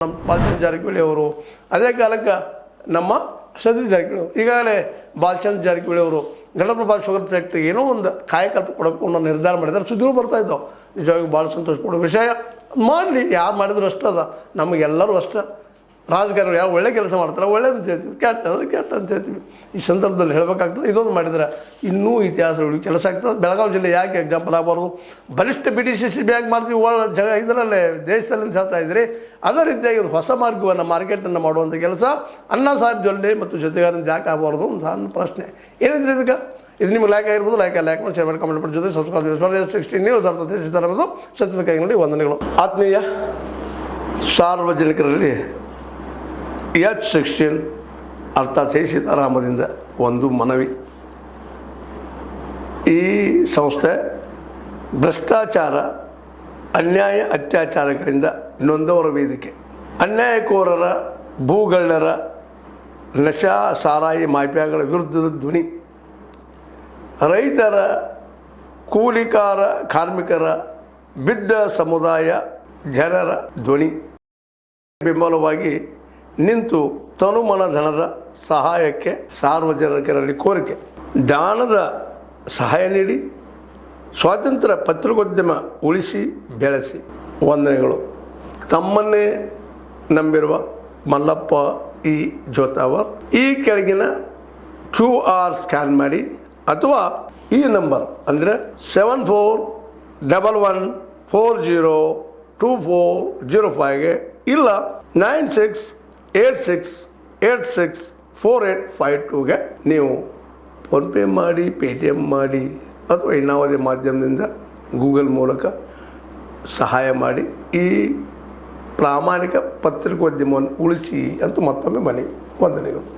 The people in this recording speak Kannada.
ನಮ್ಮ ಬಾಲಚಂದ್ರ ಜಾರಕಿಹೊಳಿ ಅವರು, ಅದೇ ಕಾಲಕ್ಕೆ ನಮ್ಮ ಸತೀಶ್ ಜಾರಕಿಹೊಳಿ ಅವರು, ಈಗಾಗಲೇ ಬಾಲಚಂದ್ರ ಜಾರಕಿಹೊಳಿ ಅವರು ಘಟಪ್ರಭಾ ಶುಗರ್ ಫ್ಯಾಕ್ಟ್ರಿ ಏನೋ ಒಂದು ಕಾಯಕಲ್ಪ ಕೊಡಬೇಕು ಅನ್ನೋ ನಿರ್ಧಾರ ಮಾಡಿದ್ದಾರೆ. ಸುದ್ದಿಗಳು ಬರ್ತಾ ಇದ್ದಾವೆ. ನಿಜವಾಗಿ ಭಾಳ ಸಂತೋಷ ಪಡೋ ವಿಷಯ. ಮಾಡಲಿ, ಯಾರು ಮಾಡಿದ್ರು ಅಷ್ಟೇ ಅದ. ನಮಗೆಲ್ಲರೂ ಅಷ್ಟೇ. ರಾಜಕಾರಣಿಗಳು ಯಾವ ಒಳ್ಳೆ ಕೆಲಸ ಮಾಡ್ತಾರೆ ಒಳ್ಳೇದು ಅಂತ ಹೇಳ್ತೀವಿ, ಕೆಟ್ಟ ಅಂದರೆ ಕೆಟ್ಟ ಅಂತ ಹೇಳ್ತೀವಿ. ಈ ಸಂದರ್ಭದಲ್ಲಿ ಹೇಳಬೇಕಾಗ್ತದೆ. ಇದೊಂದು ಮಾಡಿದರೆ ಇನ್ನೂ ಇತಿಹಾಸ ಉಳಿಯುವ ಕೆಲಸ ಆಗ್ತದೆ. ಬೆಳಗಾವಿ ಜಿಲ್ಲೆ ಯಾಕೆ ಎಕ್ಸಾಂಪಲ್ ಆಗಬಾರ್ದು? ಬಲಿಷ್ಠ BDCC ಬ್ಯಾಂಕ್ ಮಾಡ್ತೀವಿ ಇದರಲ್ಲೇ ದೇಶದಲ್ಲಿ ಅಂತ ಹೇಳ್ತಾ ಇದ್ರಿ. ಅದೇ ರೀತಿಯಾಗಿ ಒಂದು ಹೊಸ ಮಾರ್ಗವನ್ನು ಮಾರ್ಕೆಟನ್ನು ಮಾಡುವಂಥ ಕೆಲಸ ಅಣ್ಣಾ ಸಾಹೇಬ್ ಜೊಲ್ಲೆ ಮತ್ತು ಜೊತೆಗಾರನ ಯಾಕೆ ಆಗಬಾರ್ದು ಅಂತ ನನ್ನ ಪ್ರಶ್ನೆ. ಏನಿದ್ರೆ ಇದಕ್ಕೆ ಇದು ನಿಮ್ಗೆ ಲೈಕ್ ಆಗಿರ್ಬೋದು. ಲೈಕ್ ಮಾಡಿ ಶೇರ್ ಮಾಡಿ ಕಮೆಂಟ್ ಮಾಡಿ ಜೊತೆ ಸಬ್ಸ್ಕ್ರೈಬ್ 16 ನ್ಯೂಸ್ ಅರ್ಥತೆ ಸಿದ್ದರಾಮಯ್ಯ ಸತ್ಯವಾಗಿ ನೋಡಿ ವಂದನೆಗಳು. ಆತ್ಮೀಯ ಸಾರ್ವಜನಿಕರಲ್ಲಿ H16 ಅರ್ಥಾತ್ ಸೀತಾರಾಮದಿಂದ ಒಂದು ಮನವಿ. ಈ ಸಂಸ್ಥೆ ಭ್ರಷ್ಟಾಚಾರ, ಅನ್ಯಾಯ, ಅತ್ಯಾಚಾರಗಳಿಂದ ನೊಂದವರ ವೇದಿಕೆ. ಅನ್ಯಾಯಕೋರರ, ಭೂಗಳ್ಳರ, ನಶಾ ಸಾರಾಯಿ ಮಾಫಿಯಾಗಳ ವಿರುದ್ಧದ ಧ್ವನಿ. ರೈತರ, ಕೂಲಿಕಾರ, ಕಾರ್ಮಿಕರ, ಬಿದ್ದ ಸಮುದಾಯ ಜನರ ಧ್ವನಿ ಬೆಂಬಲವಾಗಿ ನಿಂತು ತನುಮನ ಧನದ ಸಹಾಯಕ್ಕೆ ಸಾರ್ವಜನಿಕರಲ್ಲಿ ಕೋರಿಕೆ. ದಾನದ ಸಹಾಯ ನೀಡಿ ಸ್ವಾತಂತ್ರ್ಯ ಪತ್ರಿಕೋದ್ಯಮ ಉಳಿಸಿ ಬೆಳೆಸಿ. ವಂದನೆಗಳು. ತಮ್ಮನ್ನೇ ನಂಬಿರುವ ಮಲ್ಲಪ್ಪ ಇ ಜೋತಾವರ್. ಈ ಕೆಳಗಿನ QR ಸ್ಕ್ಯಾನ್ ಮಾಡಿ ಅಥವಾ ಈ ನಂಬರ್ ಅಂದರೆ 7411402405ಗೆ ಇಲ್ಲ 9686864852ಗೆ ನೀವು ಫೋನ್ಪೇ ಮಾಡಿ, ಪೇಟಿಎಮ್ ಮಾಡಿ ಅಥವಾ ಇನ್ನಾವುದೇ ಮಾಧ್ಯಮದಿಂದ ಗೂಗಲ್ ಮೂಲಕ ಸಹಾಯ ಮಾಡಿ ಈ ಪ್ರಾಮಾಣಿಕ ಪತ್ರಿಕೋದ್ಯಮವನ್ನು ಉಳಿಸಿ ಅಂತ ಮತ್ತೊಮ್ಮೆ ಮನವಿ. ವಂದನೆಗಳು.